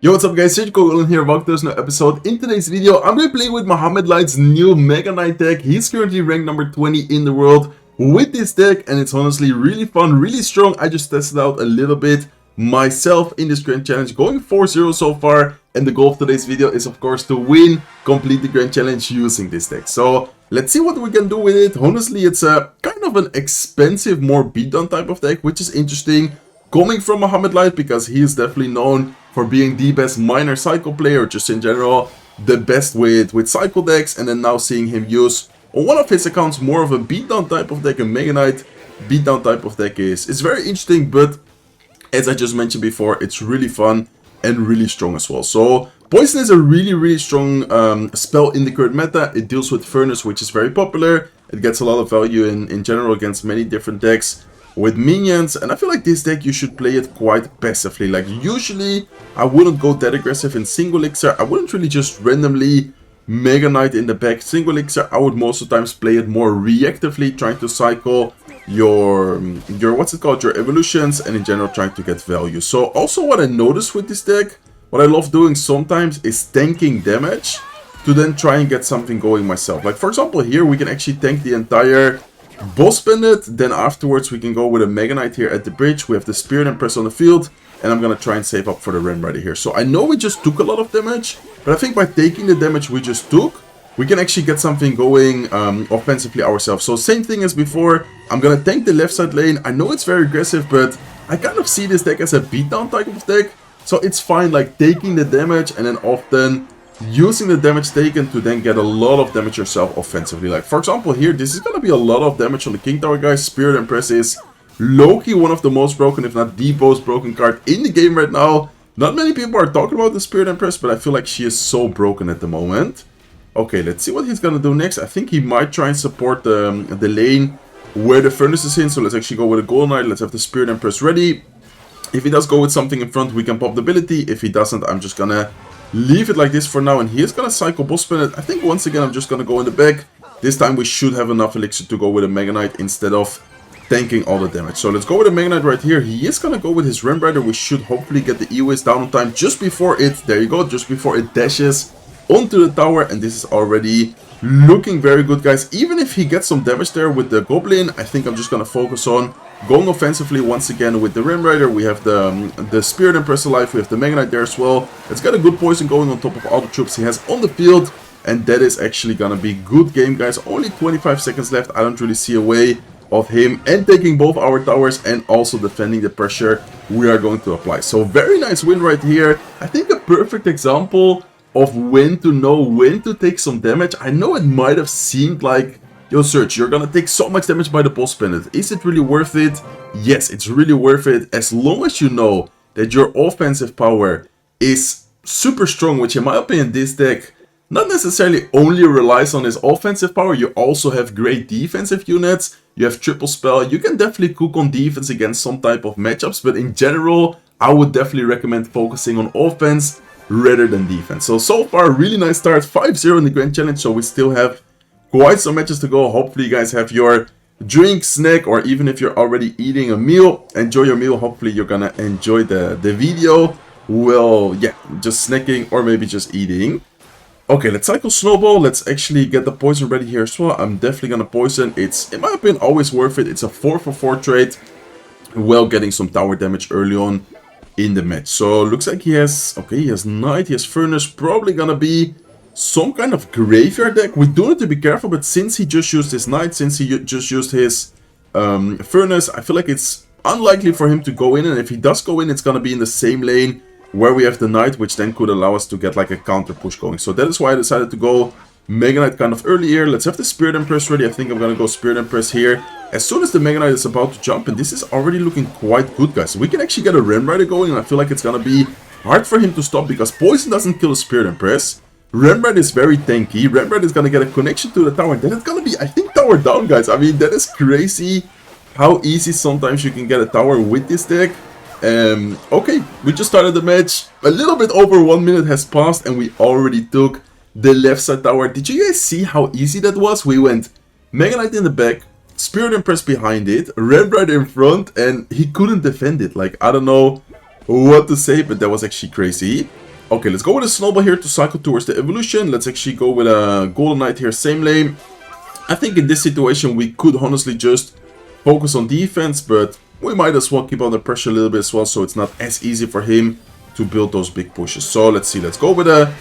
Yo, what's up guys, it's Goblin here, welcome to this new episode. In today's video, I'm going to play with Mohamed Light's new Mega Knight deck. He's currently ranked number 20 in the world with this deck, and it's honestly really fun, really strong. I just tested out a little bit myself in this Grand Challenge, going 4-0 so far, and the goal of today's video is of course to win, complete the Grand Challenge using this deck. So let's see what we can do with it. Honestly, it's a kind of an expensive, more beatdown type of deck, which is interesting. Coming from Mohamed Light, because he is definitely known for being the best minor cycle player, just in general, the best with cycle decks, and then now seeing him use, on one of his accounts, more of a beatdown type of deck, a Mega Knight beatdown type of deck is very interesting, but as I just mentioned before, it's really fun and really strong as well. So Poison is a really strong spell in the current meta. It deals with Furnace, which is very popular. It gets a lot of value in general against many different decks with minions, and I feel like this deck you should play it quite passively. Like usually I wouldn't go that aggressive in single elixir. I wouldn't really just randomly Mega Knight in the back single elixir. I would most of the times play it more reactively, trying to cycle your what's it called, your evolutions, and in general trying to get value. So also what I noticed with this deck, what I love doing sometimes is tanking damage to then try and get something going myself. Like for example here we can actually tank the entire boss bandit, then afterwards we can go with a Mega Knight here at the bridge. We have the Spirit Empress on the field, and I'm gonna try and save up for the Ren Rider here. So I know we just took a lot of damage, but I think by taking the damage we just took, we can actually get something going offensively ourselves. So same thing as before, I'm gonna tank the left side lane. I know it's very aggressive, but I kind of see this deck as a beatdown type of deck, so it's fine like taking the damage and then often using the damage taken to then get a lot of damage yourself offensively. Like for example here, this is gonna be a lot of damage on the King Tower, guys. Spirit Empress is low-key one of the most broken, if not the most broken card in the game right now. Not many people are talking about the Spirit Empress, but I feel like she is so broken at the moment. Okay, let's see what he's gonna do next. I think he might try and support the lane where the Furnace is in, so let's actually go with a Golden Knight. Let's have the Spirit Empress ready. If he does go with something in front, we can pop the ability. If he doesn't, I'm just gonna leave it like this for now, and he is gonna cycle boss bandit. I think once again I'm just gonna go in the back. This time we should have enough elixir to go with a Mega Knight instead of tanking all the damage. So let's go with a Mega Knight right here. He is gonna go with his Ren Rider. We should hopefully get the E-Waste down on time just before it, there you go, just before it dashes onto the tower, and this is already looking very good, guys. Even if he gets some damage there with the Goblin, I think I'm just gonna focus on going offensively once again with the Ren Rider. We have the Spirit Empress alive, we have the Mega Knight there as well. It's got a good poison going on top of all the troops he has on the field, and that is actually gonna be good game, guys. Only 25 seconds left. I don't really see a way of him and taking both our towers and also defending the pressure we are going to apply. So very nice win right here. I think a perfect example of when to know when to take some damage. I know it might have seemed like, yo Serge, you're gonna take so much damage by the boss bandit. Is it really worth it? Yes, it's really worth it, as long as you know that your offensive power is super strong, which in my opinion this deck not necessarily only relies on his offensive power. You also have great defensive units, you have triple spell, you can definitely cook on defense against some type of matchups, but in general I would definitely recommend focusing on offense rather than defense. So far really nice start, 5-0 in the Grand Challenge, so we still have quite some matches to go. Hopefully you guys have your drink, snack, or even if you're already eating a meal, enjoy your meal. Hopefully you're gonna enjoy the video. Well, yeah, just snacking or maybe just eating. Okay, let's cycle Snowball. Let's actually get the poison ready here as well. I'm definitely gonna poison. It's, in my opinion, always worth it. It's a 4-for-4 trade, well, getting some tower damage early on in the match. So looks like he has, okay, he has Knight, he has Furnace, probably gonna be some kind of graveyard deck. We do need to be careful, but since he just used his Knight, since he just used his Furnace, I feel like it's unlikely for him to go in, and if he does go in, it's gonna be in the same lane where we have the Knight, which then could allow us to get like a counter push going. So that is why I decided to go Mega Knight kind of early here. Let's have the Spirit Empress ready. I think I'm gonna go Spirit Empress here as soon as the Mega Knight is about to jump, and this is already looking quite good, guys. We can actually get a Ren Rider going, and I feel like it's gonna be hard for him to stop because poison doesn't kill a Spirit Empress. Ren Rider is very tanky. Ren Rider is gonna get a connection to the tower, and then it's gonna be, I think, tower down, guys. I mean, that is crazy how easy sometimes you can get a tower with this deck. Okay, we just started the match. A little bit over 1 minute has passed, and we already took the left side tower. Did you guys see how easy that was? We went Mega Knight in the back, Spirit Empress behind it, Red Rider in front, and he couldn't defend it. Like, I don't know what to say, but that was actually crazy. Okay, let's go with a Snowball here to cycle towards the evolution. Let's actually go with a Golden Knight here, same lane. I think in this situation we could honestly just focus on defense, but we might as well keep under pressure a little bit as well, so it's not as easy for him to build those big pushes. So let's see, let's go with a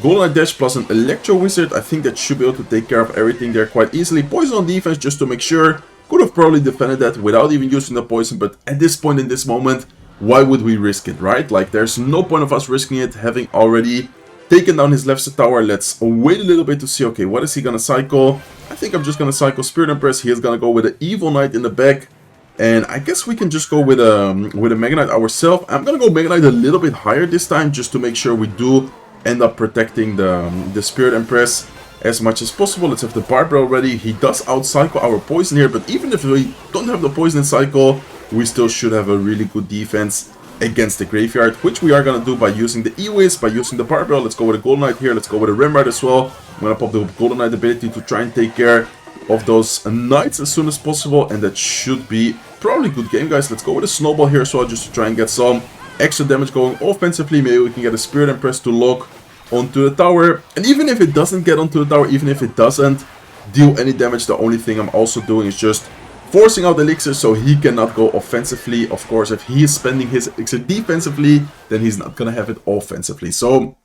Golden Knight Dash plus an Electro Wizard. I think that should be able to take care of everything there quite easily. Poison on defense just to make sure. Could have probably defended that without even using the poison, but at this point in this moment, why would we risk it, right? Like, there's no point of us risking it, having already taken down his left side tower. Let's wait a little bit to see, okay, what is he gonna cycle? I think I'm just gonna cycle Spirit Empress. He is gonna go with an Evil Knight in the back. And I guess we can just go with a Mega Knight ourselves. I'm gonna go Mega Knight a little bit higher this time, just to make sure we do end up protecting the Spirit Empress as much as possible. Let's have the Barbara already. He does outcycle our poison here, but even if we don't have the poison cycle, we still should have a really good defense against the graveyard, which we are going to do by using the E-Wiz, by using the Barbell. Let's go with a Golden Knight here. Let's go with a Rimride as well. I'm going to pop the Golden Knight ability to try and take care of those Knights as soon as possible, and that should be probably a good game, guys. Let's go with a Snowball here as well, just to try and get some extra damage going offensively. Maybe we can get a Spirit Empress to lock onto the tower, and even if it doesn't get onto the tower, even if it doesn't deal any damage, the only thing I'm also doing is just forcing out Elixir so he cannot go offensively. Of course, if he is spending his Elixir defensively, then he's not gonna have it offensively. So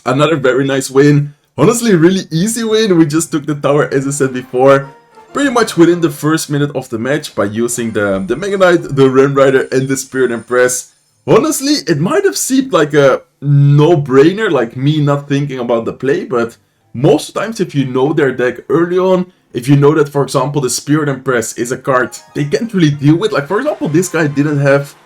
another very nice win, honestly really easy win. We just took the tower, as I said before, pretty much within the first minute of the match by using the Mega Knight, the Ren Rider, and the Spirit Empress. Honestly, it might have seemed like a no-brainer, like me not thinking about the play, but most times if you know their deck early on, if you know that, for example, the Spirit Empress is a card they can't really deal with, like for example, this guy didn't have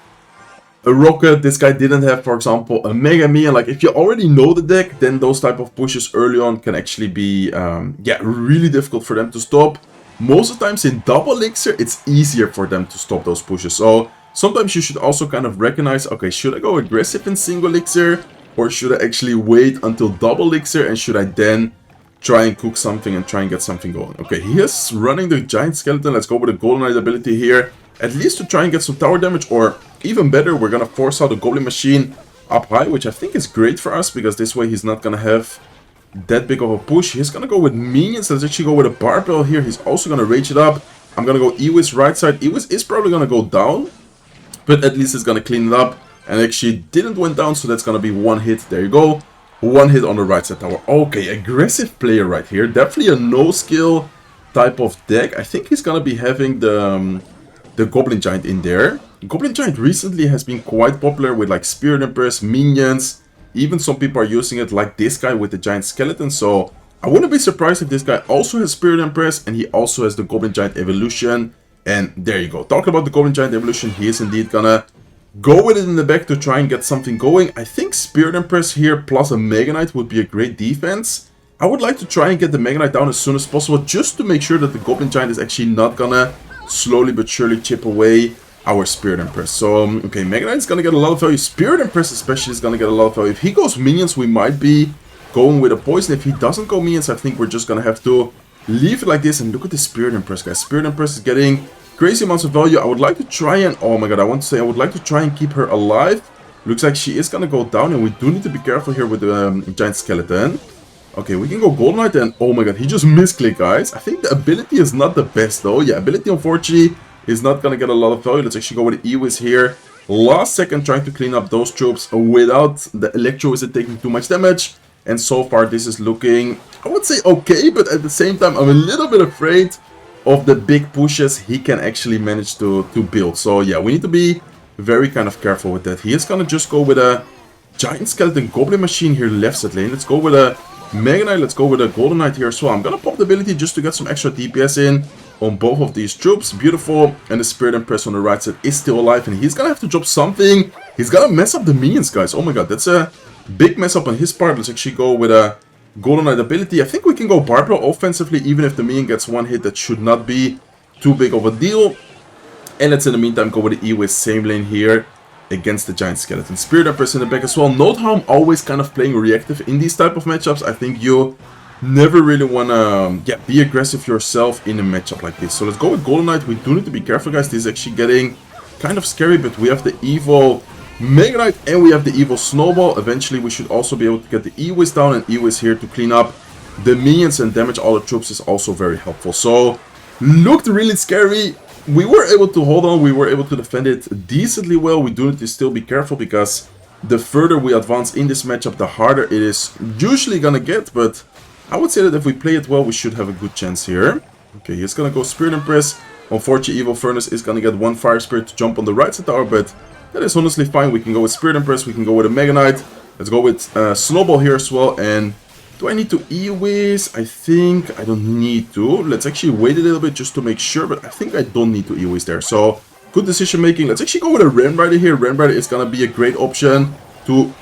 a Rocket, this guy didn't have, for example, a Mega Me, and like if you already know the deck, then those type of pushes early on can actually be, yeah, really difficult for them to stop. Most of the times in double Elixir, it's easier for them to stop those pushes, so sometimes you should also kind of recognize, okay, should I go aggressive in single Elixir, or should I actually wait until double Elixir, and should I then try and cook something and try and get something going? Okay, he is running the Giant Skeleton. Let's go with the Golden Knight ability here, at least to try and get some tower damage, or even better, we're gonna force out the Goblin Machine up high, which I think is great for us, because this way he's not gonna have that big of a push. He's gonna go with minions. Let's actually go with a Barbell here. He's also gonna rage it up. I'm gonna go E-Wiz right side. E-Wiz is probably gonna go down, but at least it's gonna clean it up, and actually didn't went down, so that's gonna be one hit. There you go, one hit on the right side tower. Okay, aggressive player right here, definitely a no skill type of deck. I think he's gonna be having the Goblin Giant in there. Goblin Giant recently has been quite popular with like Spirit Empress, minions, even some people are using it like this guy with the Giant Skeleton, so I wouldn't be surprised if this guy also has Spirit Empress and he also has the Goblin Giant Evolution. And there you go. Talking about the Goblin Giant Evolution, he is indeed gonna go with it in the back to try and get something going. I think Spirit Empress here plus a Mega Knight would be a great defense. I would like to try and get the Mega Knight down as soon as possible, just to make sure that the Goblin Giant is actually not gonna slowly but surely chip away our Spirit Empress. So, okay, Mega Knight is gonna get a lot of value. Spirit Empress especially is gonna get a lot of value. If he goes minions, we might be going with a poison. If he doesn't go minions, I think we're just gonna have to leave it like this. And look at the Spirit Empress, guys. Spirit Empress is getting crazy amounts of value. I would like to try and, oh my god, I want to say I would like to try and keep her alive. Looks like she is gonna go down, and we do need to be careful here with the Giant Skeleton. Okay, we can go Golden Knight, and oh my god, he just misclicked, guys. I think the ability is not the best though. Yeah, ability unfortunately is not gonna get a lot of value. Let's actually go with the E-Wiz here. Last second trying to clean up those troops without the Electro Wizard taking too much damage. And so far this is looking, I would say okay, but at the same time I'm a little bit afraid of the big pushes he can actually manage to build. So yeah, we need to be very kind of careful with that. He is gonna just go with a Giant Skeleton Goblin Machine here left side lane. Let's go with a Mega Knight, let's go with a Golden Knight here as well. I'm gonna pop the ability just to get some extra DPS in on both of these troops. Beautiful. And the Spirit Empress on the right side is still alive, and he's gonna have to drop something. He's gonna mess up the minions, guys. Oh my god, that's a big mess up on his part. Let's actually go with a Golden Knight ability. I think we can go Barbara offensively, even if the minion gets one hit. That should not be too big of a deal. And let's in the meantime go with the E-Wiz same lane here against the Giant Skeleton. Spirit Empress in the back as well. Note how I'm always kind of playing reactive in these type of matchups. I think you never really want to be aggressive yourself in a matchup like this. So let's go with Golden Knight. We do need to be careful, guys. This is actually getting kind of scary, but we have the evil Mega Knight, and we have the Evil Snowball. Eventually we should also be able to get the E-Wiz down, and E-Wiz here to clean up the minions and damage all the troops is also very helpful. So, looked really scary. We were able to hold on, we were able to defend it decently well. We do need to still be careful because the further we advance in this matchup, the harder it is usually gonna get, but I would say that if we play it well, we should have a good chance here. Okay, he's gonna go Spirit Impress. Unfortunately, Evil Furnace is gonna get one Fire Spirit to jump on the right side tower, but that is honestly fine. We can go with Spirit Impress, we can go with a Mega Knight. Let's go with Snowball here as well. And do I need to E-Wiz? I think I don't need to. Let's actually wait a little bit just to make sure, but I think I don't need to E-Wiz there. So, good decision making. Let's actually go with a Ram Rider here. Ram Rider is gonna be a great option to...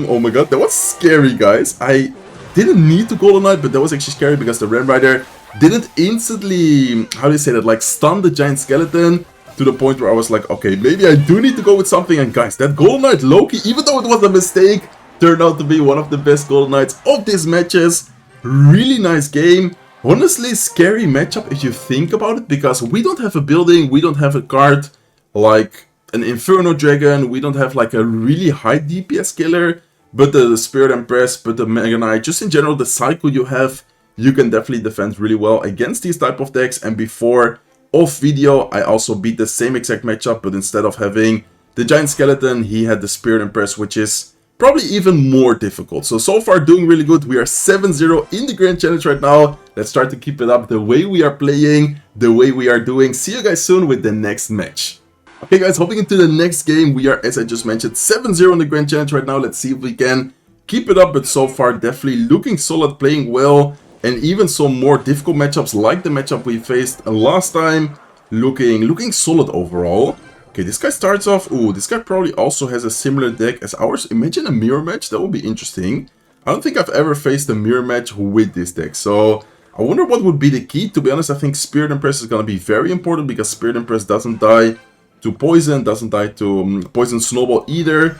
oh my god, that was scary, guys. I didn't need to Golden Knight, but that was actually scary because the Ram Rider didn't instantly, how do you say that, like stun the giant skeleton to the point where I was like, okay, maybe I do need to go with something. And guys, that Golden Knight Loki, even though it was a mistake, turned out to be one of the best Golden Knights of these matches. Really nice game. Honestly, scary matchup if you think about it, because we don't have a building, we don't have a card like an Inferno Dragon, we don't have like a really high DPS killer, but the Spirit Impress, but the Mega Knight, just in general, the cycle you have, you can definitely defend really well against these type of decks. And before off video, I also beat the same exact matchup, but instead of having the Giant Skeleton, he had the Spirit Impress, which is probably even more difficult. So far doing really good. We are 7-0 in the Grand Challenge right now. Let's try to keep it up the way we are playing, the way we are doing. See you guys soon with the next match. Okay guys, hopping into the next game. We are, as I just mentioned, 7-0 in the Grand Challenge right now. Let's see if we can keep it up, but so far definitely looking solid, playing well. And even some more difficult matchups like the matchup we faced last time, looking solid overall. Okay, this guy starts off... ooh, this guy probably also has a similar deck as ours. Imagine a mirror match, that would be interesting. I don't think I've ever faced a mirror match with this deck, so I wonder what would be the key. To be honest, I think Spirit Impress is going to be very important, because Spirit Impress doesn't die to poison, doesn't die to poison snowball either.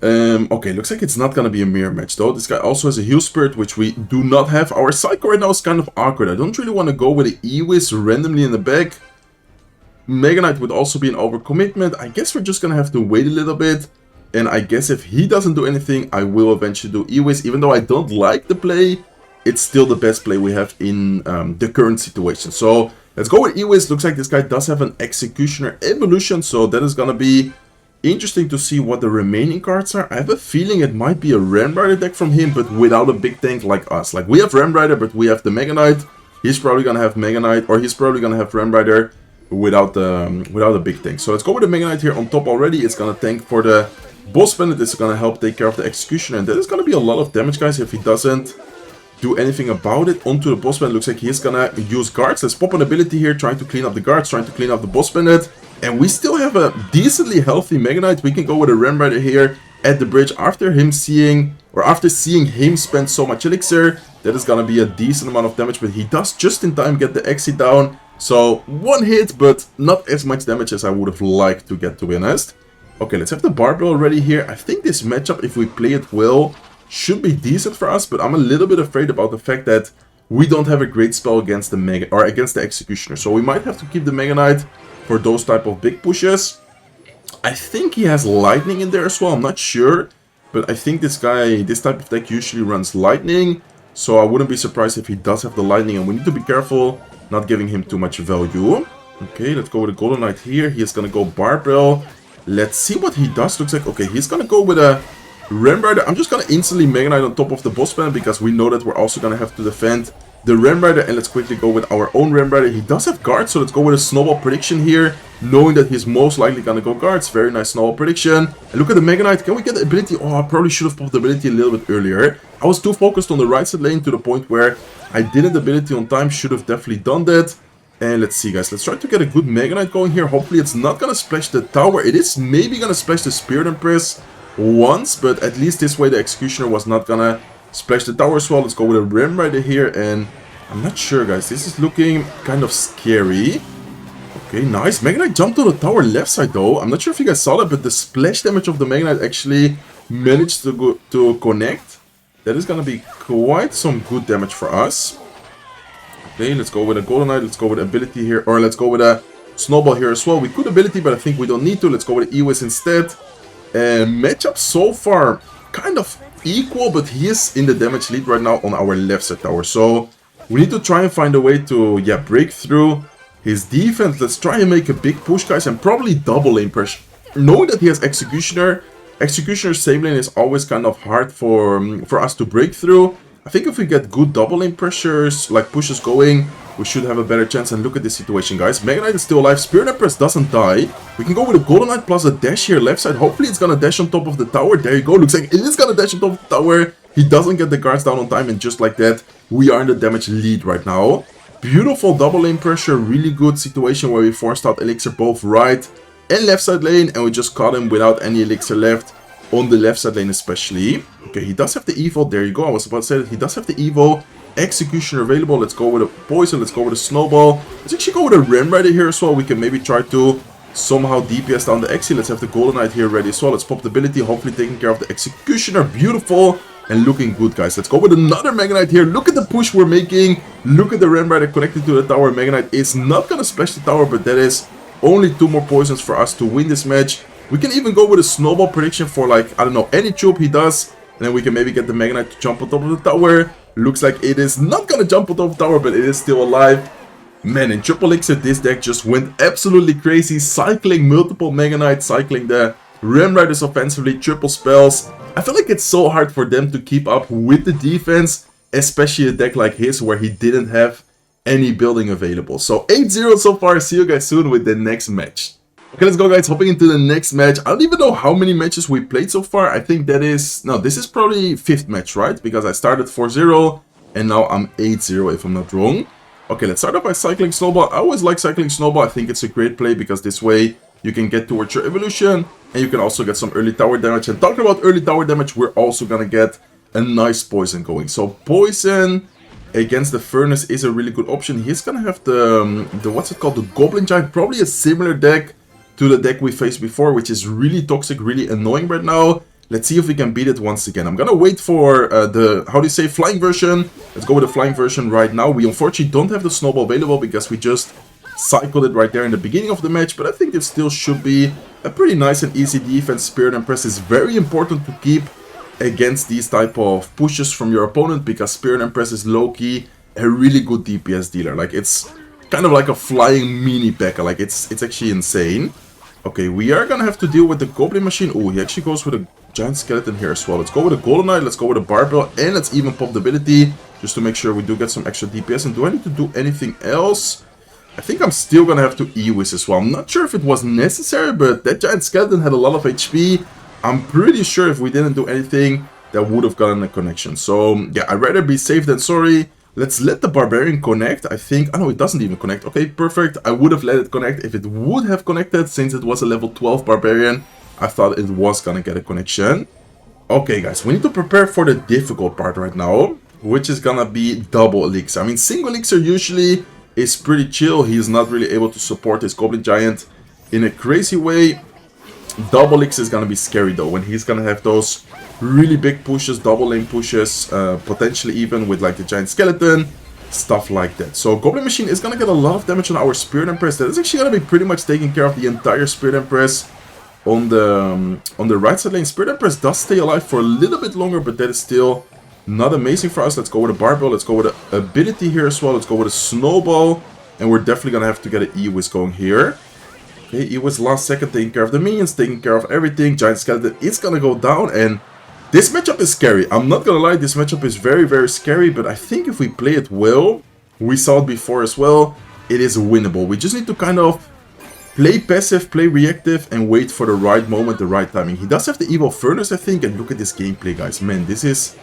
Okay, looks like it's not gonna be a mirror match though. This guy also has a heal spirit, which we do not have. Our cycle right now is kind of awkward. I don't really want to go with an E-Wiz randomly in the back. Mega Knight would also be an overcommitment. I guess we're just gonna have to wait a little bit. And I guess if he doesn't do anything, I will eventually do E-Wiz. Even though I don't like the play, it's still the best play we have in the current situation. So let's go with E-Wiz. Looks like this guy does have an Executioner evolution, so that is gonna be interesting to see what the remaining cards are. I have a feeling it might be a Ram Rider deck from him, but without a big tank like us. Like, we have Ram Rider, but we have the Mega Knight. He's probably gonna have Mega Knight, or he's probably gonna have Ram Rider without a big tank. So let's go with the Mega Knight here on top already. It's gonna tank for the boss bandit. It's gonna help take care of the Executioner, and that is gonna be a lot of damage, guys, if he doesn't do anything about it. Onto the boss bandit. Looks like he's gonna use guards. Let's pop an ability here, trying to clean up the guards, trying to clean up the boss bandit. And we still have a decently healthy Mega Knight. We can go with a Ram Rider here at the bridge after seeing him spend so much elixir. That is gonna be a decent amount of damage, but he does just in time get the exit down. So one hit, but not as much damage as I would have liked to get, to be honest. Okay, let's have the barbell ready here. I think this matchup, if we play it well, should be decent for us, but I'm a little bit afraid about the fact that we don't have a great spell against the Executioner. So we might have to keep the Mega Knight for those type of big pushes. I think he has lightning in there as well. I'm not sure, but I think this type of deck usually runs lightning, so I wouldn't be surprised if he does have the lightning, and we need to be careful not giving him too much value. Okay, let's go with a Golden Knight here. He is gonna go barbell. Let's see what he does. Looks like, okay, he's gonna go with a Ram Rider. I'm just gonna instantly Mega Knight on top of the boss bandit, because we know that we're also gonna have to defend the Ram Rider. And let's quickly go with our own Ram Rider. He does have guards, so let's go with a snowball prediction here, knowing that he's most likely gonna go guards. Very nice snowball prediction. And look at the Mega Knight. Can we get the ability? Oh, I probably should have popped the ability a little bit earlier. I was too focused on the right side lane to the point where I didn't ability on time. Should have definitely done that. And let's see, guys. Let's try to get a good Mega Knight going here. Hopefully it's not gonna splash the tower. It is maybe gonna splash the Spirit Impress once, but at least this way the Executioner was not gonna splash the tower as well. Let's go with a Ram Rider here, and I'm not sure, guys. This is looking kind of scary. Okay, nice. Mega Knight jumped on the tower left side though. I'm not sure if you guys saw that, but the splash damage of the Mega Knight actually managed to connect. That is gonna be quite some good damage for us. Okay, let's go with a Golden Knight. Let's go with ability here, or let's go with a Snowball here as well. We could ability, but I think we don't need to. Let's go with E-Wiz instead. Matchup so far kind of equal, but he is in the damage lead right now on our left side tower. So we need to try and find a way to, yeah, break through his defense. Let's try and make a big push, guys, and probably double lane pressure. Knowing that he has Executioner, Executioner's same lane is always kind of hard for us to break through. I think if we get good double lane pressures, like pushes going, we should have a better chance. And look at this situation, guys. Mega Knight is still alive. Spirit Empress doesn't die. We can go with a Golden Knight plus a dash here left side. Hopefully it's gonna dash on top of the tower. There you go. Looks like it is gonna dash on top of the tower. He doesn't get the guards down on time, and just like that, we are in the damage lead right now. Beautiful double lane pressure. Really good situation where we forced out Elixir both right and left side lane, and we just caught him without any Elixir left on the left side lane especially. Okay, he does have the Evo. There you go. I was about to say that he does have the Evo. Executioner available. Let's go with a Poison. Let's go with a Snowball. Let's actually go with a Ram Rider here as well. We can maybe try to somehow DPS down the Exi. Let's have the Golden Knight here ready as well. Let's pop the ability. Hopefully taking care of the Executioner. Beautiful. And looking good, guys. Let's go with another Mega Knight here. Look at the push we're making. Look at the Ram Rider connected to the tower. Mega Knight is not going to splash the tower, but that is only 2 more poisons for us to win this match. We can even go with a Snowball prediction for, like, I don't know, any troop he does. And then we can maybe get the Mega Knight to jump on top of the tower. Looks like it is not gonna jump on top of the tower, but it is still alive. Man, in Triple Elixir, this deck just went absolutely crazy. Cycling multiple Mega Knights, cycling the Ram Riders offensively, triple spells. I feel like it's so hard for them to keep up with the defense, especially a deck like his where he didn't have any building available. So 8-0 so far. See you guys soon with the next match. Okay, let's go, guys. Hopping into the next match. I don't even know how many matches we played so far. I think that is... No, this is probably 5th match, right? Because I started 4-0 and now I'm 8-0 if I'm not wrong. Okay, let's start off by cycling Snowball. I always like cycling Snowball. I think it's a great play because this way you can get towards your evolution and you can also get some early tower damage. And talking about early tower damage, we're also going to get a nice Poison going. So Poison against the Furnace is a really good option. He's going to have the what's it called? The Goblin Giant. Probably a similar deck to the deck we faced before, which is really toxic, really annoying right now. Let's see if we can beat it once again. I'm gonna wait for the, how do you say, flying version. Let's go with the flying version right now. We unfortunately don't have the Snowball available because we just cycled it right there in the beginning of the match, but I think it still should be a pretty nice and easy defense. Spirit Empress is very important to keep against these type of pushes from your opponent because Spirit Empress is low-key a really good DPS dealer. Like, it's kind of like a flying mini P.E.K.K.A. Like, it's actually insane. Okay, we are gonna have to deal with the Goblin Machine. Oh, he actually goes with a Giant Skeleton here as well. Let's go with a Golden Knight, let's go with a Barbell, and let's even pop the ability just to make sure we do get some extra DPS. And do I need to do anything else? I think I'm still gonna have to E-Wiz as well. I'm not sure if it was necessary, but that Giant Skeleton had a lot of HP. I'm pretty sure if we didn't do anything, that would have gotten a connection. So, yeah, I'd rather be safe than sorry. Let's let the Barbarian connect. I think... Oh, no, it doesn't even connect. Okay, perfect. I would have let it connect if it would have connected, since it was a level 12 Barbarian. I thought it was gonna get a connection. Okay, guys, we need to prepare for the difficult part right now, which is gonna be double Elixir. I mean, single Elixir usually is pretty chill. He is not really able to support his Goblin Giant in a crazy way. Double Elixir is gonna be scary, though, when he's gonna have those really big pushes, double lane pushes, potentially even with like the Giant Skeleton, stuff like that. So Goblin Machine is gonna get a lot of damage on our Spirit Empress. That is actually gonna be pretty much taking care of the entire Spirit Empress on the right side lane. Spirit Empress does stay alive for a little bit longer, but that is still not amazing for us. Let's go with a Barbell, let's go with an ability here as well, let's go with a Snowball, and we're definitely gonna have to get an E-Wiz going here. Okay, E-Wiz last second, taking care of the minions, taking care of everything. Giant Skeleton is gonna go down, and this matchup is scary. I'm not gonna lie, this matchup is very, very scary, but I think if we play it well, we saw it before as well, it is winnable. We just need to kind of play passive, play reactive, and wait for the right moment, the right timing. He does have the Evil Furnace, I think, and look at this gameplay, guys. Man, this is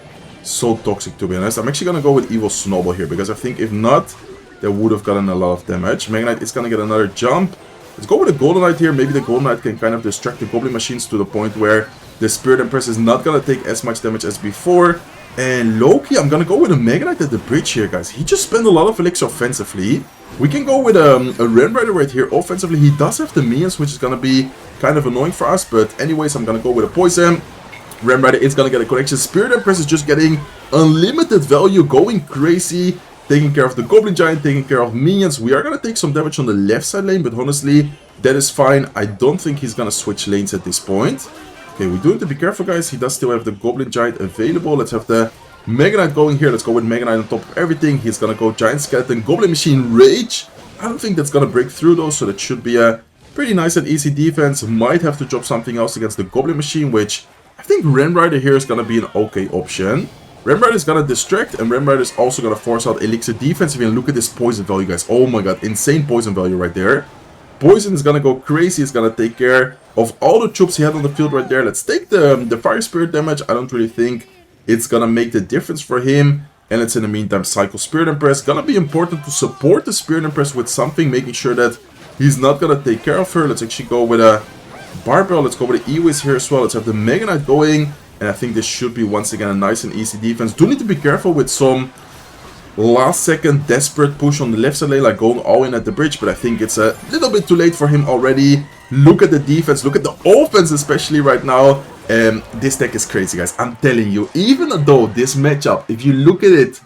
so toxic, to be honest. I'm actually gonna go with Evil Snowball here, because I think if not, they would have gotten a lot of damage. Mega Knight is gonna get another jump. Let's go with the Golden Knight here. Maybe the Golden Knight can kind of distract the Goblin Machines to the point where the Spirit Empress is not gonna take as much damage as before. And Loki, I'm gonna go with a Mega Knight at the bridge here, guys. He just spent a lot of Elixir offensively. We can go with a Ram Rider right here offensively. He does have the minions, which is gonna be kind of annoying for us. But anyways, I'm gonna go with a Poison. Ram Rider is gonna get a connection. Spirit Empress is just getting unlimited value, going crazy, taking care of the Goblin Giant, taking care of minions. We are gonna take some damage on the left side lane, but honestly, that is fine. I don't think he's gonna switch lanes at this point. Okay, we do need to be careful, guys. He does still have the Goblin Giant available. Let's have the Mega Knight going here. Let's go with Mega Knight on top of everything. He's gonna go Giant Skeleton, Goblin Machine, Rage. I don't think that's gonna break through though, so that should be a pretty nice and easy defense. Might have to drop something else against the Goblin Machine, which I think Ram Rider here is gonna be an okay option. Ram Rider is gonna distract, and Ram Rider is also gonna force out Elixir defense. If you look at this poison value, guys, oh my god, insane poison value right there. Poison is gonna go crazy. It's gonna take care of all the troops he had on the field right there. Let's take the Fire Spirit damage. I don't really think it's gonna make the difference for him. And let's in the meantime cycle Spirit Empress. Gonna be important to support the Spirit Empress with something, making sure that he's not gonna take care of her. Let's actually go with a Barbell. Let's go with the E-Wiz here as well. Let's have the Mega Knight going. And I think this should be once again a nice and easy defense. Do need to be careful with some last second desperate push on the left side lane, like going all in at the bridge, but I think it's a little bit too late for him already. Look at the defense, look at the offense especially right now. This deck is crazy, guys. I'm telling you, even though this matchup, if you look at it,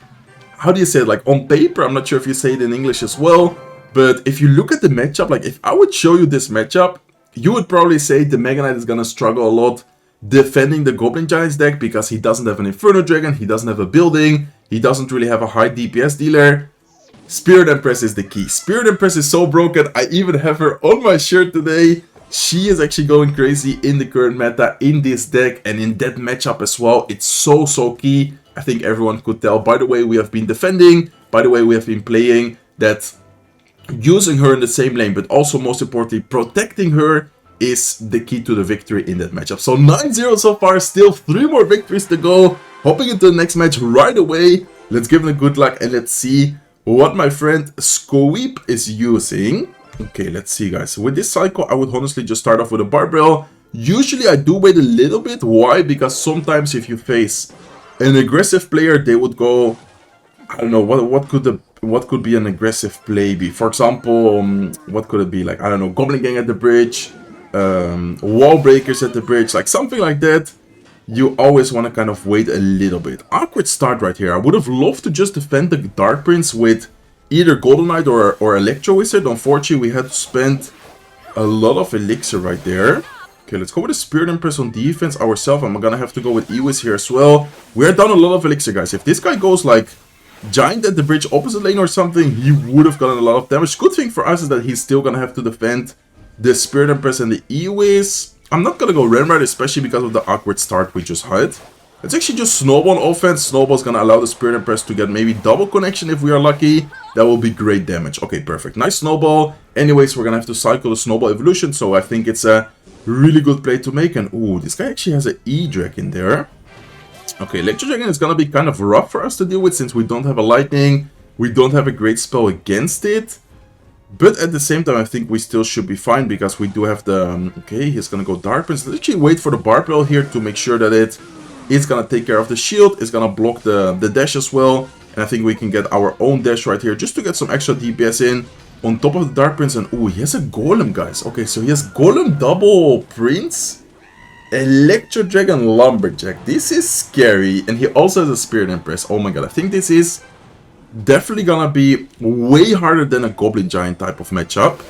how do you say it, like on paper, I'm not sure if you say it in English as well, but if you look at the matchup, like if I would show you this matchup, you would probably say the Mega Knight is gonna struggle a lot defending the Goblin Giants deck because he doesn't have an Inferno Dragon, he doesn't have a building, he doesn't really have a high DPS dealer. Spirit Empress is the key. Spirit Empress is so broken. I even have her on my shirt today. She is actually going crazy in the current meta in this deck and in that matchup as well. It's so key. I think everyone could tell by the way we have been defending, by the way we have been playing, that using her in the same lane, but also most importantly protecting her is the key to the victory in that matchup. So 9-0 so far, still 3 more victories to go. Hopping into the next match right away. Let's give him a good luck and let's see what my friend Squeep is using. Okay, let's see, guys. With this cycle, I would honestly just start off with a Barbell. Usually, I do wait a little bit. Why? Because sometimes if you face an aggressive player, they would go... I don't know, what could be an aggressive play be? For example, what could it be? Like, I don't know, Goblin Gang at the bridge, Wall Breakers at the bridge, like something like that. You always want to kind of wait a little bit. Awkward start right here. I would have loved to just defend the Dark Prince with either Golden Knight or Electro Wizard. Unfortunately, we had to spend a lot of Elixir right there. Okay, let's go with the Spirit Empress on defense ourselves. I'm gonna have to go with E-Wiz here as well. We're down a lot of Elixir, guys. If this guy goes like Giant at the bridge opposite lane or something, he would have gotten a lot of damage. Good thing for us is that he's still gonna have to defend the Spirit Empress and the E-Wiz. I'm not gonna go Ram Rider, especially because of the awkward start we just had. Let's actually just Snowball on offense. Snowball's gonna allow the Spirit Empress to get maybe double connection if we are lucky. That will be great damage. Okay, perfect. Nice Snowball. Anyways, we're gonna have to cycle the Snowball evolution, so I think it's a really good play to make. And ooh, this guy actually has an E-Dragon there. Okay, Electro Dragon is gonna be kind of rough for us to deal with since we don't have a Lightning. We don't have a great spell against it. But at the same time, I think we still should be fine because we do have the... okay, he's gonna go Dark Prince. Let's actually wait for the Barbell here to make sure that it's gonna take care of the shield. It's gonna block the dash as well. And I think we can get our own dash right here just to get some extra DPS in. On top of the Dark Prince. And ooh, he has a Golem, guys. Okay, so he has Golem double Prince. Electro Dragon Lumberjack. This is scary. And he also has a Spirit Empress. Oh my god, I think this is definitely gonna be way harder than a Goblin Giant type of matchup.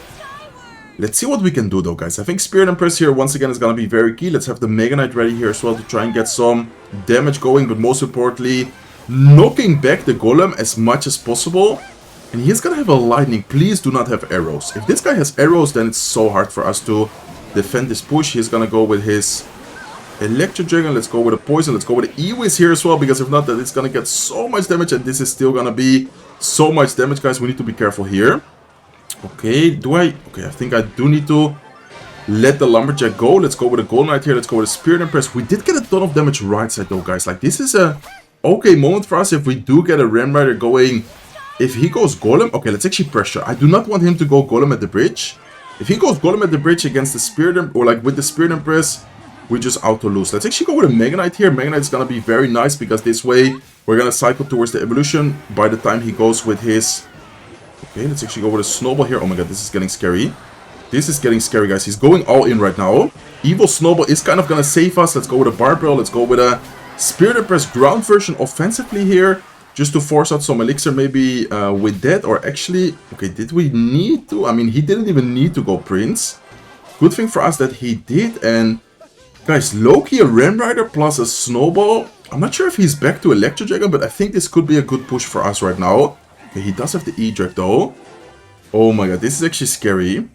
Let's see what we can do though, guys. I think Spirit Empress here once again is gonna be very key. Let's have the Mega Knight ready here as well to try and get some damage going, but most importantly, knocking back the Golem as much as possible. And he's gonna have a Lightning. Please do not have arrows. If this guy has arrows, then it's so hard for us to defend this push. He's gonna go with his Electro Dragon. Let's go with a Poison. Let's go with the E-Wiz here as well, because if not, then it's gonna get so much damage, and this is still gonna be so much damage, guys. We need to be careful here. Okay, okay, I think I do need to let the Lumberjack go. Let's go with a Golden Knight here. Let's go with a Spirit Empress. We did get a ton of damage right side though, guys. Like, this is a okay moment for us if we do get a Ram Rider going. If he goes Golem, okay, let's actually pressure. I do not want him to go Golem at the bridge. If he goes Golem at the bridge against the Spirit or like with the Spirit Empress, we just auto lose. Let's actually go with a Mega Knight here. Mega Knight is gonna be very nice because this way we're gonna cycle towards the evolution by the time he goes with his... Okay, let's actually go with a Snowball here. Oh my god, this is getting scary. This is getting scary, guys. He's going all in right now. Evil Snowball is kind of gonna save us. Let's go with a Barbell. Let's go with a Spirit Empress ground version offensively here, just to force out some elixir maybe with that. Or actually, okay, did we need to? I mean, he didn't even need to go Prince. Good thing for us that he did. And Guys, Loki, a Ram Rider plus a Snowball. I'm not sure if he's back to Electro Dragon, but I think this could be a good push for us right now. Okay, he does have the E-Drag though. Oh my god, this is actually scary.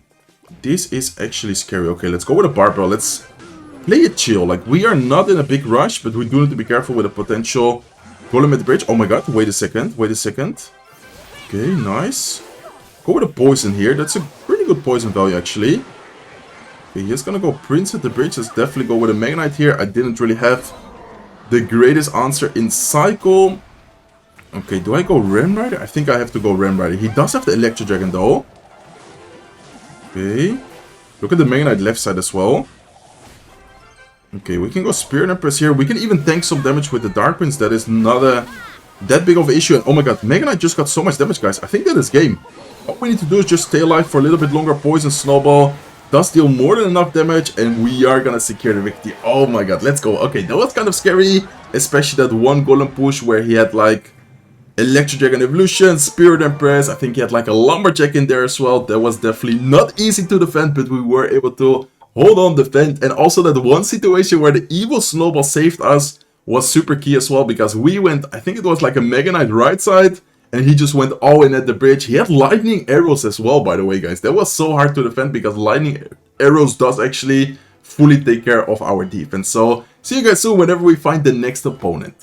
This is actually scary. Okay, let's go with a Barbell. Let's play it chill. Like, we are not in a big rush, but we do need to be careful with a potential Golem at the bridge. Oh my god, wait a second. Wait a second. Okay, nice. Go with a Poison here. That's a pretty good Poison value, actually. Okay, he's gonna go Prince at the bridge. Let's definitely go with a Mega Knight here. I didn't really have the greatest answer in Cycle. Okay, do I go Ram Rider? I think I have to go Ram Rider. He does have the Electro Dragon, though. Okay. Look at the Mega Knight left side as well. Okay, we can go Spirit Empress here. We can even tank some damage with the Dark Prince. That is not that big of an issue. And oh my god, Mega Knight just got so much damage, guys. I think that is game. All we need to do is just stay alive for a little bit longer. Poison Snowball does deal more than enough damage, and we are gonna secure the victory. Oh my god, let's go. Okay, that was kind of scary, especially that one Golem push where he had like Electro Dragon Evolution, Spirit Empress. I think he had like a Lumberjack in there as well. That was definitely not easy to defend, but we were able to hold on, defend. And also that one situation where the evil Snowball saved us was super key as well, because we went, I think it was like a Mega Knight right side, and he just went all in at the bridge. He had lightning arrows as well, by the way, guys. That was so hard to defend because lightning arrows does actually fully take care of our defense. So, see you guys soon whenever we find the next opponent.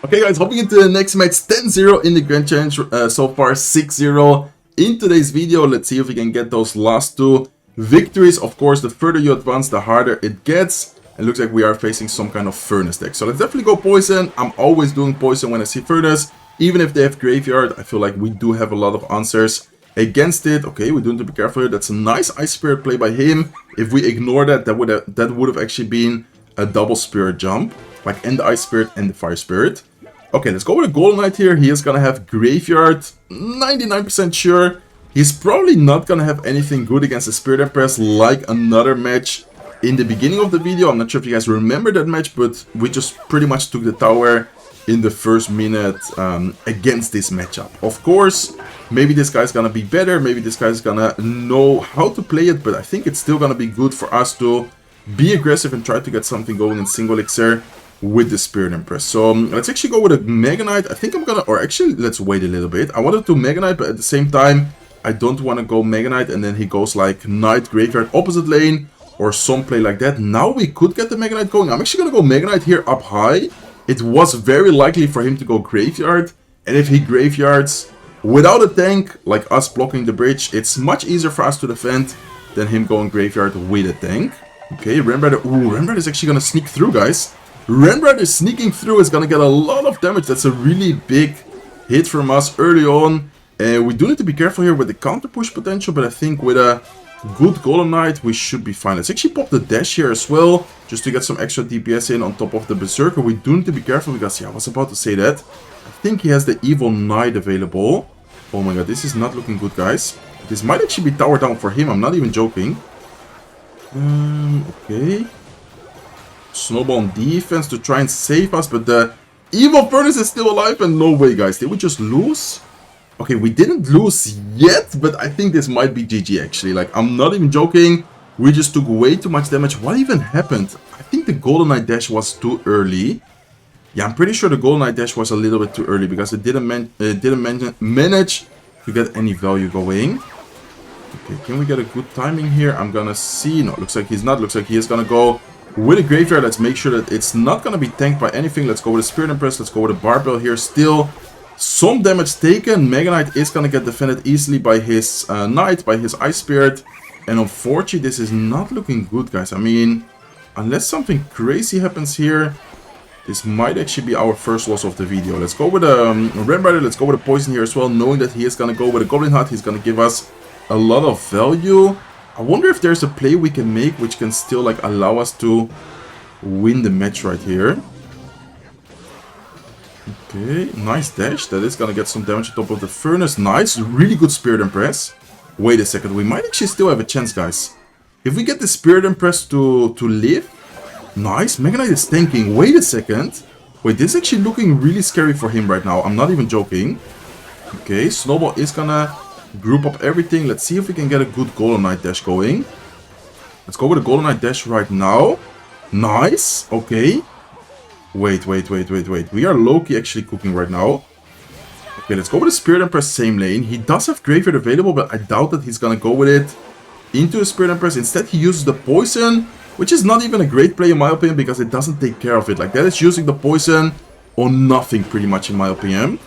Okay, guys, hopping into the next match. 10-0 in the Grand Challenge. So far, 6-0 in today's video. Let's see if we can get those last two victories. Of course, the further you advance, the harder it gets. It looks like we are facing some kind of Furnace deck. So let's definitely go Poison. I'm always doing Poison when I see Furnace. Even if they have Graveyard, I feel like we do have a lot of answers against it. Okay, we do need to be careful here. That's a nice Ice Spirit play by him. If we ignore that, that would have actually been a double Spirit jump. Like, and the Ice Spirit and the Fire Spirit. Okay, let's go with a Golden Knight here. He is gonna have Graveyard. 99% sure. He's probably not gonna have anything good against the Spirit Empress like another match in the beginning of the video. I'm not sure if you guys remember that match, but we just pretty much took the tower in the first minute against this matchup. Of course, maybe this guy's gonna be better, maybe this guy's gonna know how to play it, but I think it's still gonna be good for us to be aggressive and try to get something going in single elixir with the Spirit Empress. So let's actually go with a Mega Knight. I think I'm gonna, or actually let's wait a little bit. I wanted to Mega Knight, but at the same time I don't want to go Mega Knight and then he goes like Knight Graveyard opposite lane or some play like that. Now we could get the Mega Knight going. I'm actually gonna go Mega Knight here up high. It was very likely for him to go Graveyard, and if he Graveyards without a tank, like us blocking the bridge, it's much easier for us to defend than him going Graveyard with a tank. Okay, Ram Rider. Ooh, Ram Rider is actually gonna sneak through, guys. Ram Rider sneaking through is gonna get a lot of damage. That's a really big hit from us early on. And we do need to be careful here with the counter push potential, but I think with a good Golem Knight, we should be fine. Let's actually pop the dash here as well, just to get some extra DPS in on top of the Berserker. We do need to be careful because, yeah, I was about to say that. I think he has the Evil Knight available. Oh my god, this is not looking good, guys. This might actually be tower down for him, I'm not even joking. Okay. Snowball on defense to try and save us, but the Evil Furnace is still alive, and no way, guys. Did we just lose? Okay, we didn't lose yet, but I think this might be GG, actually. Like, I'm not even joking. We just took way too much damage. What even happened? I think the Golden Knight dash was too early. Yeah, I'm pretty sure the Golden Knight dash was a little bit too early because it didn't manage to get any value going. Okay, can we get a good timing here? I'm gonna see. No, looks like he's not. Looks like he is gonna go with a Graveyard. Let's make sure that it's not gonna be tanked by anything. Let's go with a Spirit Empress. Let's go with a Barbell here. Still some damage taken. Mega Knight is gonna get defended easily by his Knight, by his Ice Spirit. And unfortunately, this is not looking good, guys. I mean, unless something crazy happens here, this might actually be our first loss of the video. Let's go with a Ram Rider. Let's go with a Poison here as well, knowing that he is gonna go with a Goblin Hut. He's gonna give us a lot of value. I wonder if there's a play we can make which can still like allow us to win the match right here. Okay, nice dash. That is gonna get some damage on top of the Furnace. Nice, really good Spirit Empress. Wait a second, we might actually still have a chance, guys. If we get the Spirit Empress to live. Nice, Mega Knight is tanking. Wait a second. Wait, this is actually looking really scary for him right now. I'm not even joking. Okay, Snowball is gonna group up everything. Let's see if we can get a good Golden Knight dash going. Let's go with a Golden Knight dash right now. Nice. Okay. Wait. We are low-key actually cooking right now. Okay, let's go with the Spirit Empress same lane. He does have Graveyard available, but I doubt that he's gonna go with it into a Spirit Empress. Instead, he uses the Poison, which is not even a great play in my opinion, because it doesn't take care of it. Like, that is using the Poison on nothing, pretty much, in my opinion.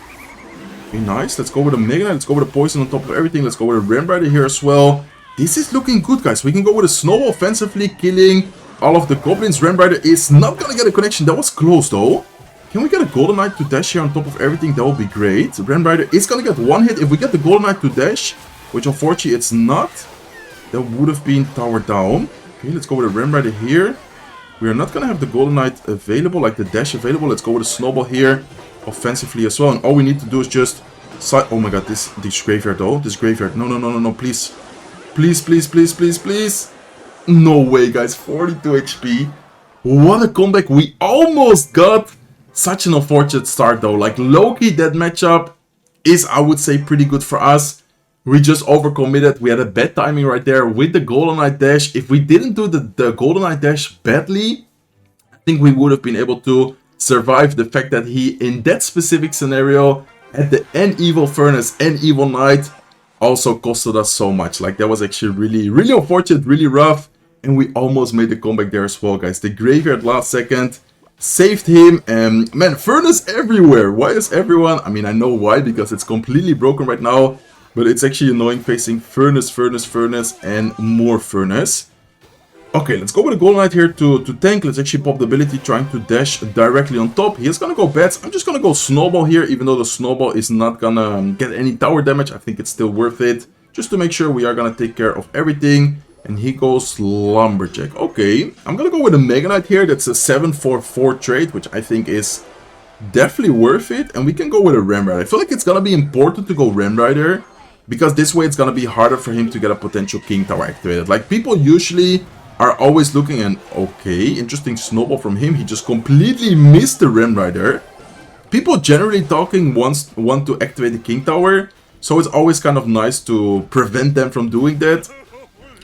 Okay, nice. Let's go with a Mega Knight. Let's go with a Poison on top of everything. Let's go with a Ram Rider here as well. This is looking good, guys. We can go with a Snowball offensively, killing all of the Goblins. Ram Rider is not gonna get a connection. That was close, though. Can we get a Golden Knight to dash here on top of everything? That would be great. Ram Rider is gonna get one hit. If we get the Golden Knight to dash, which unfortunately it's not, that would have been tower down. Okay, let's go with a Ram Rider here. We are not gonna have the Golden Knight available, like the dash available. Let's go with a Snowball here, offensively as well. And all we need to do is just side. Oh my god, this graveyard though. This graveyard. No, please. Please. No way, guys. 42 HP. What a comeback. We almost got such an unfortunate start though. Like, low-key, that matchup is, I would say, pretty good for us. We just overcommitted. We had a bad timing right there with the Golden Knight dash. If we didn't do the Golden Knight dash badly, I think we would have been able to survive the fact that he, in that specific scenario, had the Evil Furnace and Evil Knight, also costed us so much. Like, that was actually really unfortunate, really rough. And we almost made the comeback there as well, guys. The graveyard last second saved him. And man, Furnace everywhere. Why is everyone? I mean, I know why, because it's completely broken right now. But it's actually annoying facing Furnace, and more Furnace. Okay, let's go with a Golden Knight here to tank. Let's actually pop the ability, trying to dash directly on top. He's gonna go Bats. I'm just gonna go Snowball here, even though the Snowball is not gonna get any tower damage. I think it's still worth it, just to make sure we are gonna take care of everything. And he goes Lumberjack. Okay, I'm gonna go with a Mega Knight here. That's a 7-4-4 trade, which I think is definitely worth it. And we can go with a Ram Rider. I feel like it's gonna be important to go Ram Rider, because this way it's gonna be harder for him to get a potential King Tower activated. Like, people usually are always looking, and okay, interesting Snowball from him. He just completely missed the Ram Rider. People generally talking want to activate the King Tower, so it's always kind of nice to prevent them from doing that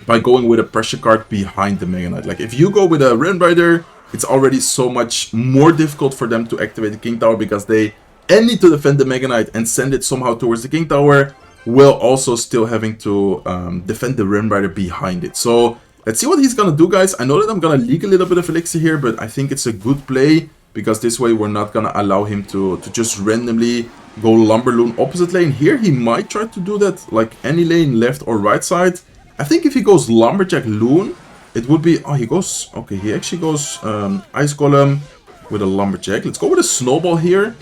by going with a pressure card behind the Mega Knight. Like, if you go with a Ram Rider, it's already so much more difficult for them to activate the King Tower, because they need to defend the Mega Knight and send it somehow towards the King Tower, while also still having to defend the Ram Rider behind it. So let's see what he's gonna do, guys. I know that I'm gonna leak a little bit of Elixir here, but I think it's a good play, because this way we're not gonna allow him to just randomly go Lumberloon opposite lane. Here he might try to do that, like any lane, left or right side. I think if he goes Lumberjack Loon, it would be... Oh, he goes... Okay, he actually goes Ice Golem with a Lumberjack. Let's go with a Snowball here.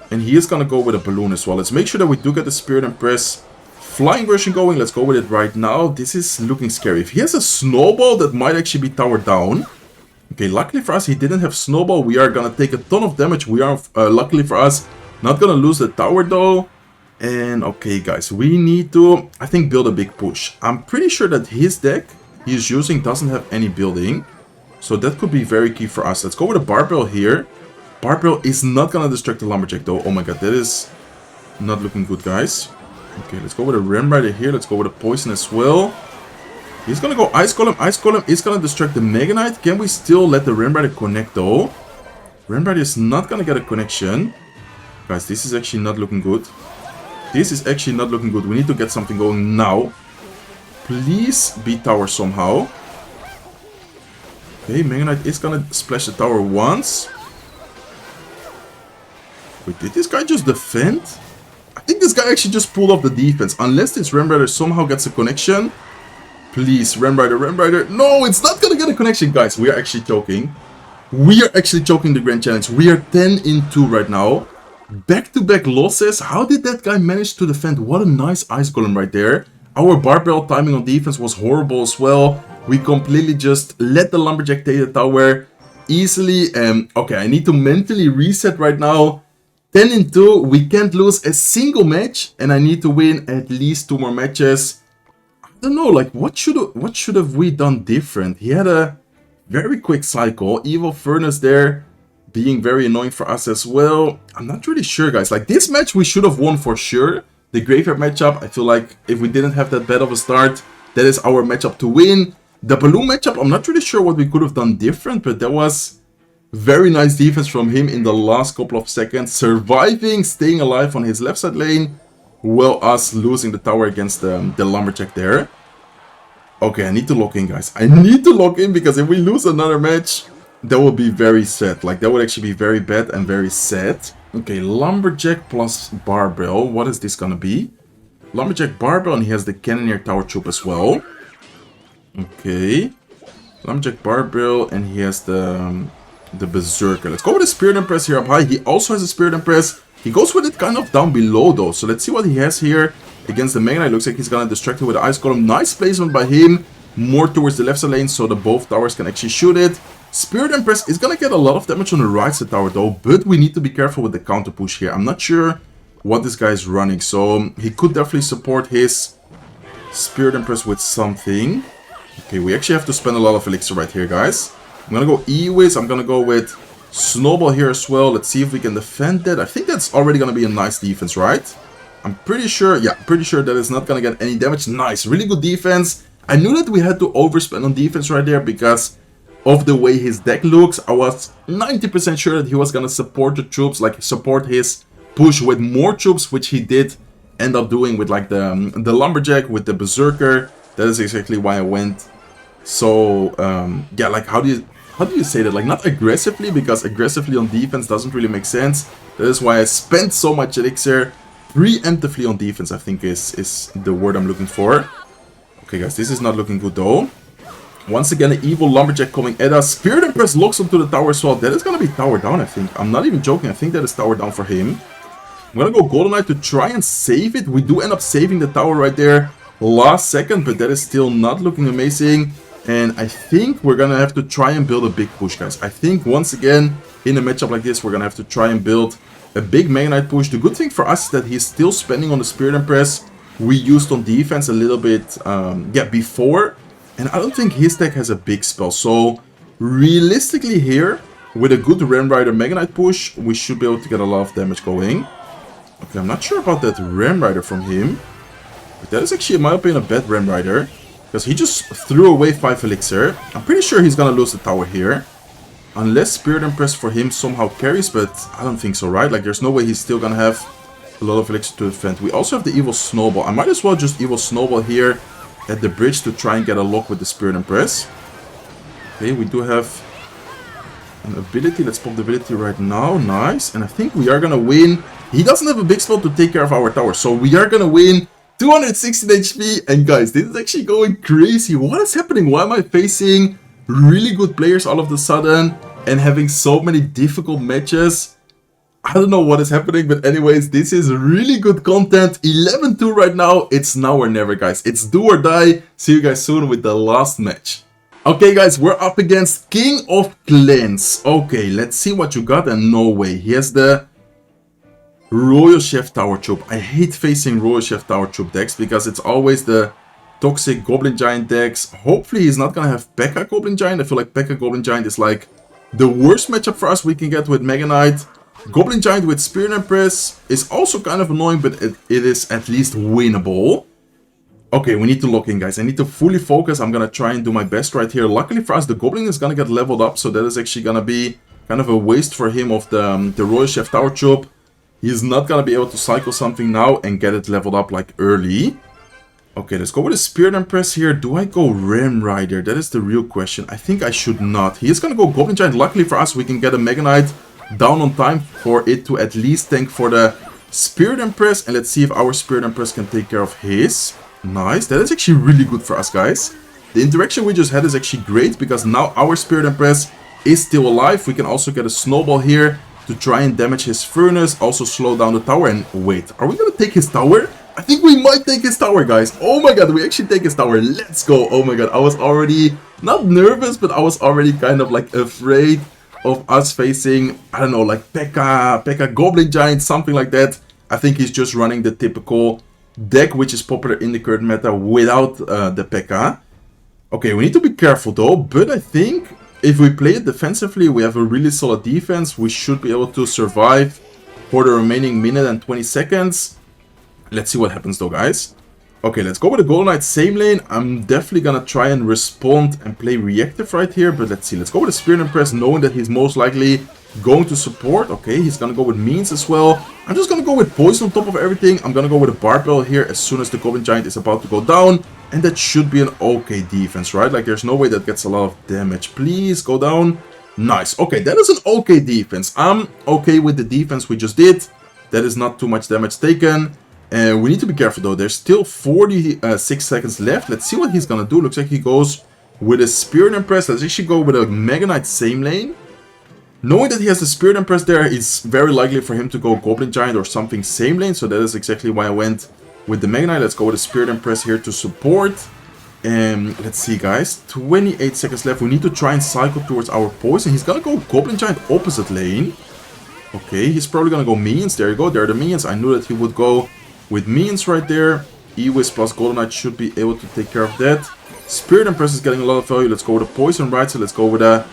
And he is gonna go with a Balloon as well. Let's make sure that we do get the Spirit Empress flying version going. Let's go with it right now. This is looking scary. If he has a Snowball, that might actually be tower down. Okay, luckily for us, he didn't have Snowball. We are gonna take a ton of damage. We are, luckily for us, not gonna lose the tower though. And okay, guys, we need to, I think, build a big push. I'm pretty sure that his deck he's using doesn't have any building, so that could be very key for us. Let's go with a Barbell here. Barbell is not gonna distract the Lumberjack though. Oh my god, that is not looking good, guys. Okay, let's go with a Ram Rider here. Let's go with a Poison as well. He's gonna go Ice Golem. Ice Golem is gonna distract the Mega Knight. Can we still let the Ram Rider connect though? Ram Rider is not gonna get a connection. Guys, this is actually not looking good. This is actually not looking good. We need to get something going now. Please beat tower somehow. Okay, Mega Knight is gonna splash the tower once. Wait, did this guy just defend? I think this guy actually just pulled off the defense. Unless this Ram Rider somehow gets a connection. Please, Ram Rider, Ram Rider. No, it's not gonna get a connection, guys. We are actually choking. We are actually choking the Grand Challenge. We are 10-2 right now. Back-to-back losses. How did that guy manage to defend? What a nice Ice Golem right there. Our Barbell timing on defense was horrible as well. We completely just let the Lumberjack take the tower easily. Okay, I need to mentally reset right now. 10-2. We can't lose a single match, and I need to win at least 2 more matches. I don't know, like, what should have we done different? He had a very quick cycle. Evil Furnace there, being very annoying for us as well. I'm not really sure, guys. Like, this match we should have won for sure. The Graveyard matchup, I feel like if we didn't have that bad of a start, that is our matchup to win. The balloon matchup, I'm not really sure what we could have done different, but that was very nice defense from him in the last couple of seconds, surviving, staying alive on his left side lane, while us losing the tower against the lumberjack there. Okay, I need to lock in, guys. I need to lock in, because if we lose another match, that will be very sad. Like, that would actually be very bad and very sad. Okay, lumberjack plus barbell. What is this gonna be? Lumberjack barbell, and he has the cannoneer tower troop as well. Okay. Lumberjack barbell, and he has the berserker. Let's go with the spirit impress here up high. He also has a spirit impress. He goes with it kind of down below though. So let's see what he has here against the Mega Knight. Looks like he's gonna distract it with the ice golem. Nice placement by him. More towards the left side lane so that both towers can actually shoot it. Spirit impress is gonna get a lot of damage on the right side tower though, but we need to be careful with the counter push here. I'm not sure what this guy is running, so he could definitely support his spirit impress with something. Okay, we actually have to spend a lot of elixir right here, guys. I'm gonna go E-Wiz. I'm gonna go with Snowball here as well. Let's see if we can defend that. I think that's already gonna be a nice defense, right? I'm pretty sure, yeah, pretty sure that is not gonna get any damage. Nice, really good defense. I knew that we had to overspend on defense right there because of the way his deck looks. I was 90% sure that he was gonna support the troops, like support his push with more troops, which he did end up doing with like the lumberjack, with the berserker. That is exactly why I went so yeah, like how do you say that, like not aggressively, because aggressively on defense doesn't really make sense. That is why I spent so much elixir. Preemptively on defense, I think is the word I'm looking for. Okay guys, this is not looking good though. Once again, the evil lumberjack coming at us. Spirit impress locks onto the tower as well. That is gonna be tower down, I think. I'm not even joking, I think that is tower down for him. I'm gonna go Golden Knight to try and save it. We do end up saving the tower right there last second, but that is still not looking amazing. And I think we're gonna have to try and build a big push, guys. I think once again, in a matchup like this, we're gonna have to try and build a big Mega Knight push. The good thing for us is that he's still spending on the Spirit Impress we used on defense a little bit yeah, before. And I don't think his deck has a big spell. So realistically here, with a good Ram Rider Mega Knight push, we should be able to get a lot of damage going. Okay, I'm not sure about that Ram Rider from him. But that is actually, in my opinion, a bad Ram Rider. Because he just threw away 5 elixir. I'm pretty sure he's gonna lose the tower here. Unless Spirit Impress for him somehow carries, but I don't think so, right? Like, there's no way he's still gonna have a lot of elixir to defend. We also have the Evil Snowball. I might as well just Evil Snowball here at the bridge to try and get a lock with the Spirit Impress. Okay, we do have an ability. Let's pop the ability right now. Nice. And I think we are gonna win. He doesn't have a big spell to take care of our tower, so we are gonna win 216 HP. And guys, this is actually going crazy. What is happening? Why am I facing really good players all of a sudden and having so many difficult matches? I don't know what is happening, but anyways, this is really good content. 11-2 right now. It's now or never, guys. It's do or die. See you guys soon with the last match. Okay, guys, we're up against King of Clans. Okay, let's see what you got. And no way. He has the Royal Chef Tower Troop. I hate facing Royal Chef Tower Troop decks because it's always the toxic Goblin Giant decks. Hopefully he's not gonna have P.E.K.K.A. Goblin Giant. I feel like P.E.K.K.A. Goblin Giant is like the worst matchup for us we can get with Mega Knight. Goblin Giant with Spirit Impress is also kind of annoying, but it is at least winnable. Okay, we need to lock in, guys. I need to fully focus. I'm gonna try and do my best right here. Luckily for us, the Goblin is gonna get leveled up, so that is actually gonna be kind of a waste for him of the Royal Chef Tower Troop. He's not gonna be able to cycle something now and get it leveled up like early. Okay, let's go with a Spirit Impress here. Do I go Ram Rider? That is the real question. I think I should not. He is gonna go Goblin Giant. Luckily for us, we can get a Mega Knight down on time for it to at least tank for the Spirit Impress. And let's see if our Spirit Impress can take care of his. Nice. That is actually really good for us, guys. The interaction we just had is actually great because now our Spirit Impress is still alive. We can also get a Snowball here to try and damage his furnace, also slow down the tower. And wait, are we gonna take his tower? I think we might take his tower, guys. Oh my god, we actually take his tower. Let's go. Oh my god, I was already not nervous, but I was already kind of like afraid of us facing, I don't know, like P.E.K.K.A. Goblin Giant, something like that. I think he's just running the typical deck which is popular in the current meta without the P.E.K.K.A. Okay, we need to be careful though, but I think if we play it defensively, we have a really solid defense. We should be able to survive for the remaining minute and 20 seconds. Let's see what happens though, guys. Okay, let's go with the Golden Knight same lane. I'm definitely gonna try and respond and play reactive right here, but let's see. Let's go with the Spirit Impress, knowing that he's most likely going to support. Okay, he's gonna go with Means as well. I'm just gonna go with Poison on top of everything. I'm gonna go with a Barbell here as soon as the Goblin Giant is about to go down, and that should be an okay defense, right? Like, there's no way that gets a lot of damage. Please, go down. Nice. Okay, that is an okay defense. I'm okay with the defense we just did. That is not too much damage taken. We need to be careful though. There's still 46 seconds left. Let's see what he's gonna do. Looks like he goes with a Spirit Impress. Let's actually go with a Mega Knight same lane. Knowing that he has the Spirit Impress there, it's very likely for him to go Goblin Giant or something same lane. So that is exactly why I went with the Mega Knight. Let's go with the Spirit Impress here to support. And let's see, guys. 28 seconds left. We need to try and cycle towards our Poison. He's gonna go Goblin Giant opposite lane. Okay, he's probably gonna go Minions. There you go. There are the Minions. I knew that he would go with Minions right there. E-Wiz plus Golden Knight should be able to take care of that. Spirit Impress is getting a lot of value. Let's go with a Poison right. So let's go with a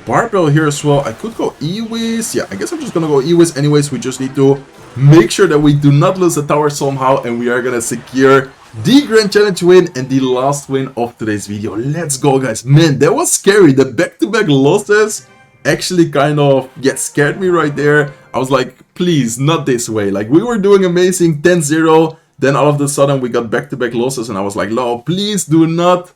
Barbell here as well. I could go E-Wiz. Yeah, I guess I'm just gonna go E-Wiz. Anyways, we just need to make sure that we do not lose the tower somehow, and we are gonna secure the Grand Challenge win and the last win of today's video. Let's go, guys. Man, that was scary. The back-to-back losses actually kind of, scared me right there. I was like, please, not this way. Like, we were doing amazing, 10-0. Then all of a sudden, we got back-to-back losses, and I was like, no, please do not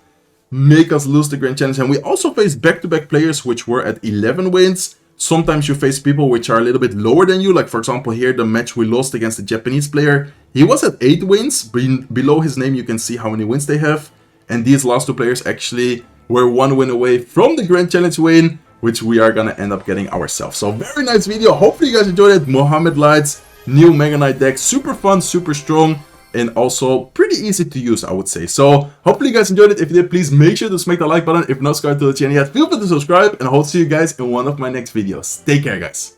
make us lose the Grand Challenge. And we also faced back-to-back players which were at 11 wins. Sometimes you face people which are a little bit lower than you. Like, for example, here, the match we lost against the Japanese player, he was at 8 wins. Below his name, you can see how many wins they have. And these last two players actually were 1 win away from the Grand Challenge win, which we are gonna end up getting ourselves. So, very nice video. Hopefully you guys enjoyed it. Mohamed Lights, new Mega Knight deck. Super fun, super strong, and also pretty easy to use, I would say. So, hopefully you guys enjoyed it. If you did, please make sure to smack the like button. If not subscribed to the channel yet, feel free to subscribe, and I hope to see you guys in one of my next videos. Take care, guys.